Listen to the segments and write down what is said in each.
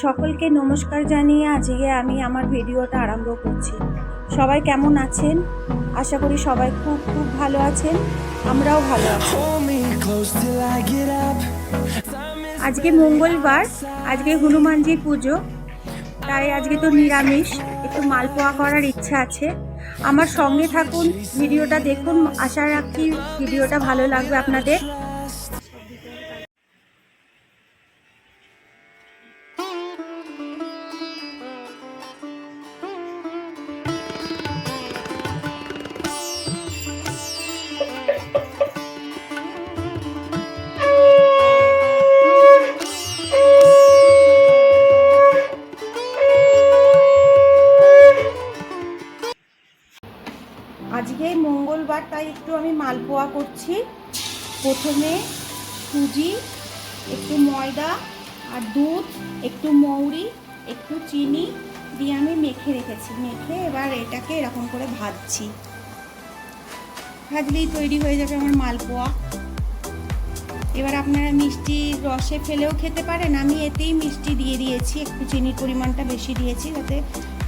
সকলকে নমস্কার জানিয়ে আজকে আমি আমার ভিডিওটা আরম্ভ করছি। সবাই কেমন আছেন? আশা করি সবাই খুব খুব ভালো আছেন, আমরাও ভালো আছি। আজকে মঙ্গলবার, আজকে হনুমানজির পুজো, তাই আজকে তো নিরামিষ, একটু মালপোয়া করার ইচ্ছা আছে। আমার সঙ্গে থাকুন, ভিডিওটা দেখুন, আশা রাখছি ভিডিওটা ভালো লাগবে আপনাদের। আজকে মঙ্গলবার, তাই একটু আমি মালপোয়া করছি। প্রথমে সুজি, একটু ময়দা আর দুধ, একটু মৌরি, একটু চিনি দিয়ে আমি মেখে রেখেছি। মেখে এবার এটাকে এরকম করে ভাজছি। ভাজলেই তৈরি হয়ে যাবে আমার মালপোয়া। এবার আপনারা মিষ্টি রসে ফেলেও খেতে পারেন, আমি এতেই মিষ্টি দিয়ে দিয়েছি, একটু চিনির পরিমাণটা বেশি দিয়েছি যাতে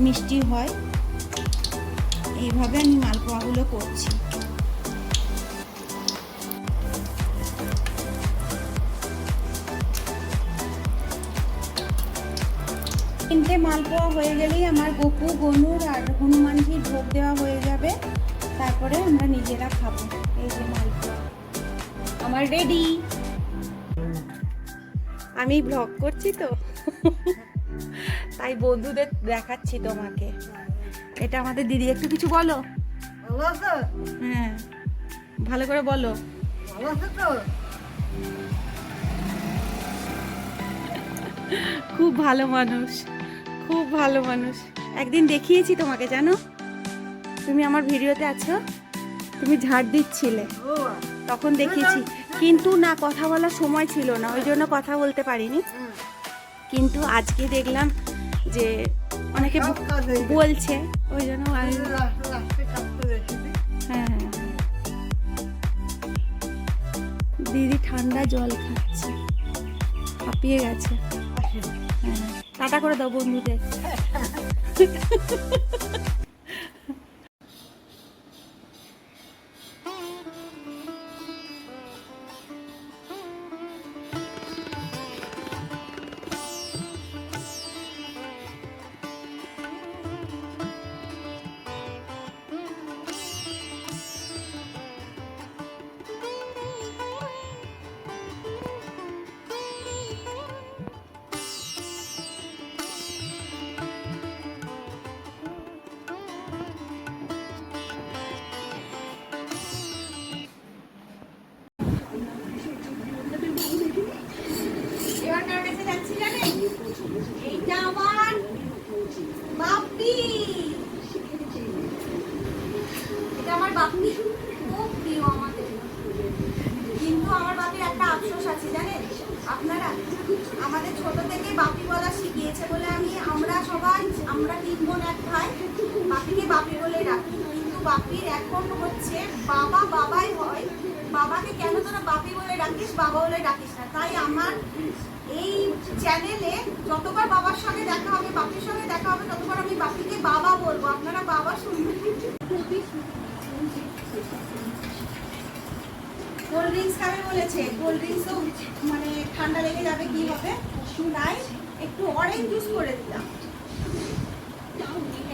মিষ্টি হয়। এইভাবে আমি মালপোয়াগুলো করছি। তিনটে মালপোয়া হয়ে গেলেই আমার গোপু, গনুর আর হনুমানজির ভোগ দেওয়া হয়ে যাবে। তারপরে আমরা নিজেরা খাবো। এই যে মালপোয়া আমার রেডি। আমি ব্লগ করছি তো তাই বন্ধুদের দেখাচ্ছি তোমাকে। এটা আমাদের দিদি, একটু কিছু বলো। হ্যাঁ, ভালো করে বলো। খুব ভালো মানুষ, খুব ভালো মানুষ। একদিন দেখিয়েছি তোমাকে, জানো? তুমি আমার ভিডিওতে আছো, তুমি ঝাড় দিচ্ছিলে, তখন দেখিয়েছি। কিন্তু না, কথা বলার সময় ছিল না, ওই জন্য কথা বলতে পারিনি। কিন্তু আজকে দেখলাম যে অনেকে বলছে, ওই জন্য আমি হ্যাঁ হ্যাঁ দিদি ঠান্ডা জল খাচ্ছে, হাঁপিয়ে গেছে। হ্যাঁ, টাটা করে দাও বন্ধুদের। এইটা আমার বাপি, এটা আমার বাপি, খুব প্রিয় আমাদের। কিন্তু আমার বাপির একটা আফসোস আছে, জানেন আপনারা? আমাদের ছোট থেকে বাপি বলা শিখিয়েছে বলে আমরা সবাই, আমরা 3 বোন 1 ভাই, বাপিকে বাপি বলে ডাকি। কিন্তু বাপির এখন হচ্ছে বাবা বাবাই হয়। বাবাকে কেন তোরা বাপি বলে ডাকিস, বাবা বলে ডাকিস না? তাই আমার এই চ্যানেলে যতবার বাবার সঙ্গে দেখা হবে, বাপির সঙ্গে দেখা হবে, ততবার আমি বাপিকে বাবা বলবো। আপনারা বাবা শুনবেন। কোল্ড ড্রিঙ্কস খাবে বলেছে, কোল্ড ড্রিঙ্কসও মানে ঠান্ডা লেগে যাবে, কি হবে? তাই একটু অরেঞ্জ জুস করে দিলাম।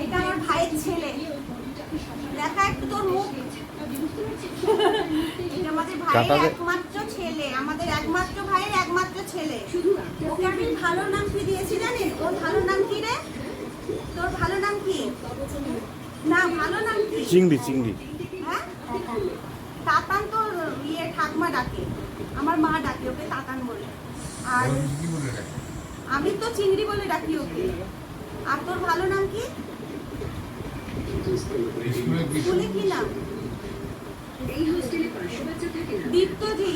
এটা আমার ভাইয়ের ছেলে, দেখা একটু তোর মুখ। আমাদের ভাইয়ের একমাত্র ছেলে, আমাদের একমাত্র ভাইয়ের একমাত্র ছেলে। ওকে আমি ভালো নাম কি দিয়েছি জানেন? ওর ভালো নাম কি রে? তোর ভালো নাম কি? না, ভালো নাম কি? চিংড়ি। চিংড়ি, হ্যাঁ, তাতান তো ইয়ে ঠাকমা ডাকে, আমার মা ডাকে ওকে তাতান বলে। আর আমি তো চিংড়ি বলে ডাকি ওকে। আর তোর ভালো নাম কি? স্কুলে কি নাম? দীপ্তজি।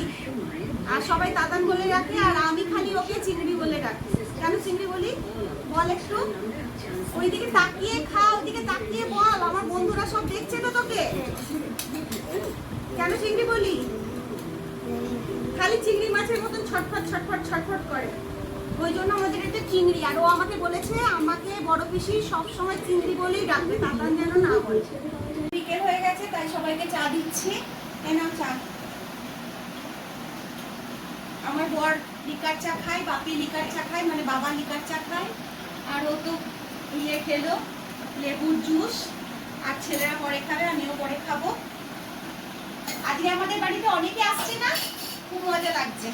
আর সবাই তাতান বলে ডাকে, আর আমি খালি ওকে চিংড়ি বলে ডাকি। কেন চিংড়ি বলি বল একটু? ওইদিকে তাকিয়ে খা, ওইদিকে তাকিয়ে বল, আমার বন্ধুরা সব দেখছে তো তোকে। কেন চিংড়ি বলি? খালি চিংড়ি মাছের মতন ছটফট ছটফট ছটফট করে। ওই জন্য আমাদের এটা চিংড়ি। আর ও আমাকে বলেছে আমাকে বড় পিসি সবসময় চিংড়ি বলেই ডাকবে, তাতান যেন না বলে। বিকেল হয়ে গেছে তাই সবাইকে চা দিচ্ছি। নাও চা। আমার বর লিকার চা খায়, বাপি লিকার চা খায়, মানে বাবা লিকার চা খায়। আর ও তো খেলো লেবুর জুস। আর ছেলেরা পরে খাবে, আমিও পরে খাবো। আজকে আমাদের বাড়িতে অনেকে আসছে না, খুব মজা লাগছে।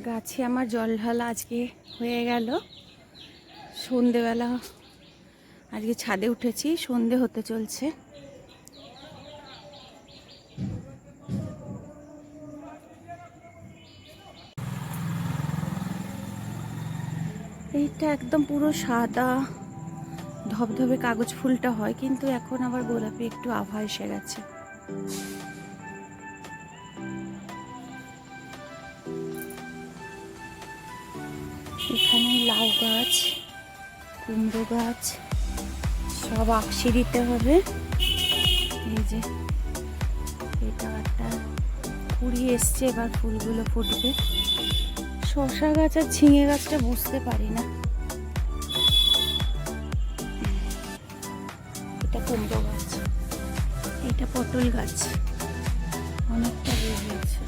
গাছে আমার জল ঢালা আজকে হয়ে গেল। সন্ধেবেলা আজকে ছাদে উঠেছি, সন্ধে হতে চলছে। এইটা একদম পুরো সাদা ধবধবে কাগজ ফুলটা হয়, কিন্তু এখন আবার গোলাপি একটু আভা এসে গেছে। এখানে লাউ গাছ, কুমড়ো গাছ সব আকশি দিতে হবে। এই যে এটা একটা কুড়ি এসছে, এবার ফুলগুলো ফুটবে। শসা গাছ আর ঝিঙে গাছটা বুঝতে পারি না। এটা কুমড়ো গাছ, এটা পটল গাছ, অনেকটা বেরিয়েছে।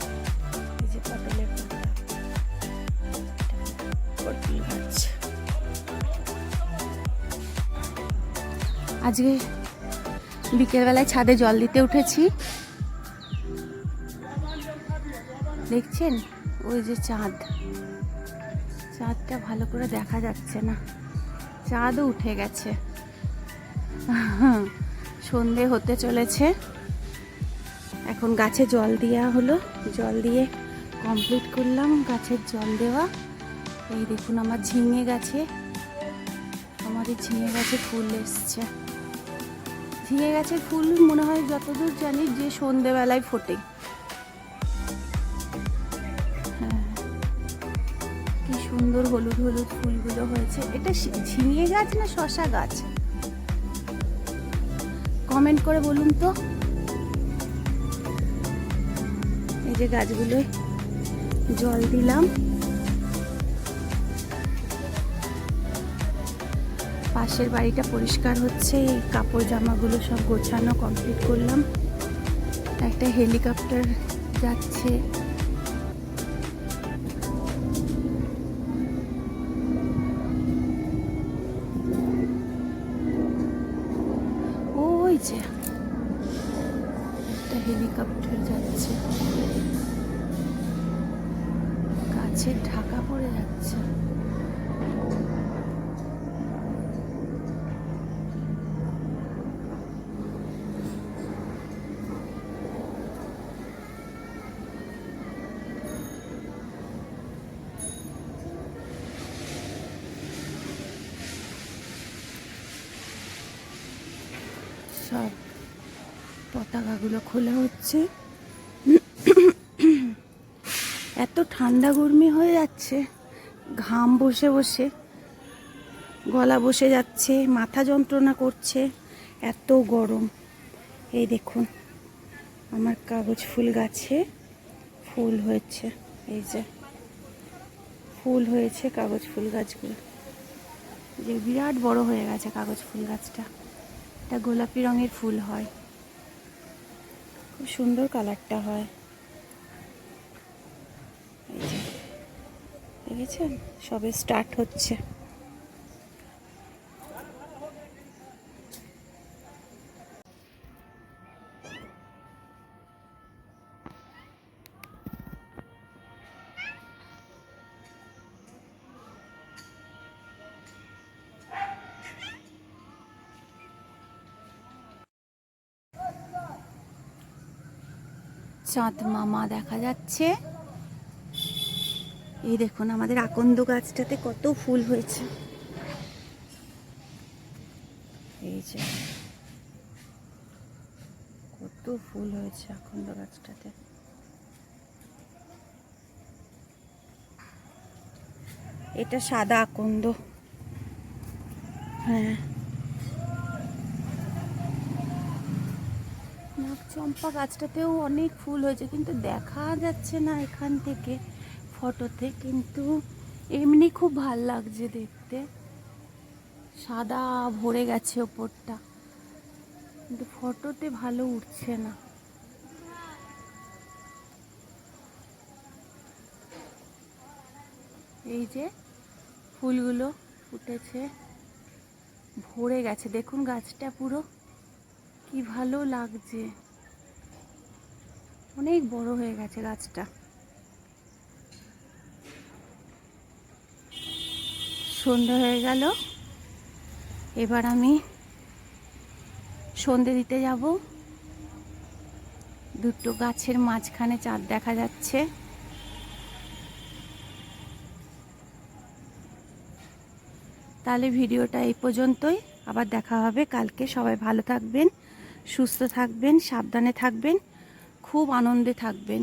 এই যে পটলের পাতা, পটল গাছ। আজকে বিকেলবেলায় ছাদে জল দিতে উঠেছি। দেখছেন ওই যে চাঁদ, চাঁদটা ভালো করে দেখা যাচ্ছে না, চাঁদও উঠে গেছে। সন্ধে হতে চলেছে, এখন গাছে জল দেওয়া হলো, জল দিয়ে কমপ্লিট করলাম গাছের জল দেওয়া। এই দেখুন আমার ঝিঙে গাছে, আমার এই ঝিঙে গাছে ফুল এসছে। ঝিঙে গাছের ফুল মনে হয় যতদূর জানি যে সন্ধেবেলায় ফোটে। হ্যাঁ, কি সুন্দর সুন্দর হলুদ হলুদ ফুলগুলো হয়েছে। এটা ঝিঙে গাছ না শসা গাছ? কমেন্ট করে বলুন তো। এই যে গাছগুলোয় জল দিলাম। পাশের বাড়িটা পরিষ্কার হচ্ছে, এই কাপড় জামাগুলো সব গোছানো কমপ্লিট করলাম। একটা হেলিকপ্টার যাচ্ছে। ওই যে একটা হেলিকপ্টার যাচ্ছে, গাছের ঢাকা পড়ে যাচ্ছে। সব পতাকাগুলো খোলা হচ্ছে। এত ঠান্ডা গরমি হয়ে যাচ্ছে, ঘাম বসে বসে গলা বসে যাচ্ছে, মাথা যন্ত্রণা করছে, এত গরম। এই দেখুন আমার কাগজ ফুল গাছে ফুল হয়েছে, এই যে ফুল হয়েছে কাগজ ফুল গাছগুলো, যে বিরাট বড় হয়ে গেছে কাগজ ফুল গাছটা। এটা গোলাপি রঙের ফুল হয়, খুব সুন্দর কালারটা হয়। এই যে দেখেছেন, সবে স্টার্ট হচ্ছে। চাঁদ মামা দেখা যাচ্ছে। এই দেখুন আমাদের আকন্দ গাছটাতে কত ফুল হয়েছে, এই যে কত ফুল হয়েছে আকন্দ গাছটাতে। এটা সাদা আকন্দ, হ্যাঁ। নাগচম্পা গাছটাতেও অনেক ফুল হয়েছে, কিন্তু দেখা যাচ্ছে না এখান থেকে ফটোতে, কিন্তু এমনি খুব ভাল লাগছে দেখতে। সাদা ভরে গেছে ওপরটা, কিন্তু ফটোতে ভালো উঠছে না। এই যে ফুলগুলো ফুটেছে, ভরে গেছে, দেখুন গাছটা পুরো কি ভালো লাগছে, অনেক বড় হয়ে গেছে গাছটা। সন্ধ্যা হয়ে গেল, এবার আমি সন্ধে দিতে যাব। দুটো গাছের মাঝখানে চাঁদ দেখা যাচ্ছে। তাহলে ভিডিওটা এই পর্যন্তই, আবার দেখা হবে কালকে। সবাই ভালো থাকবেন, সুস্থ থাকবেন, সাবধানে থাকবেন, খুব আনন্দে থাকবেন।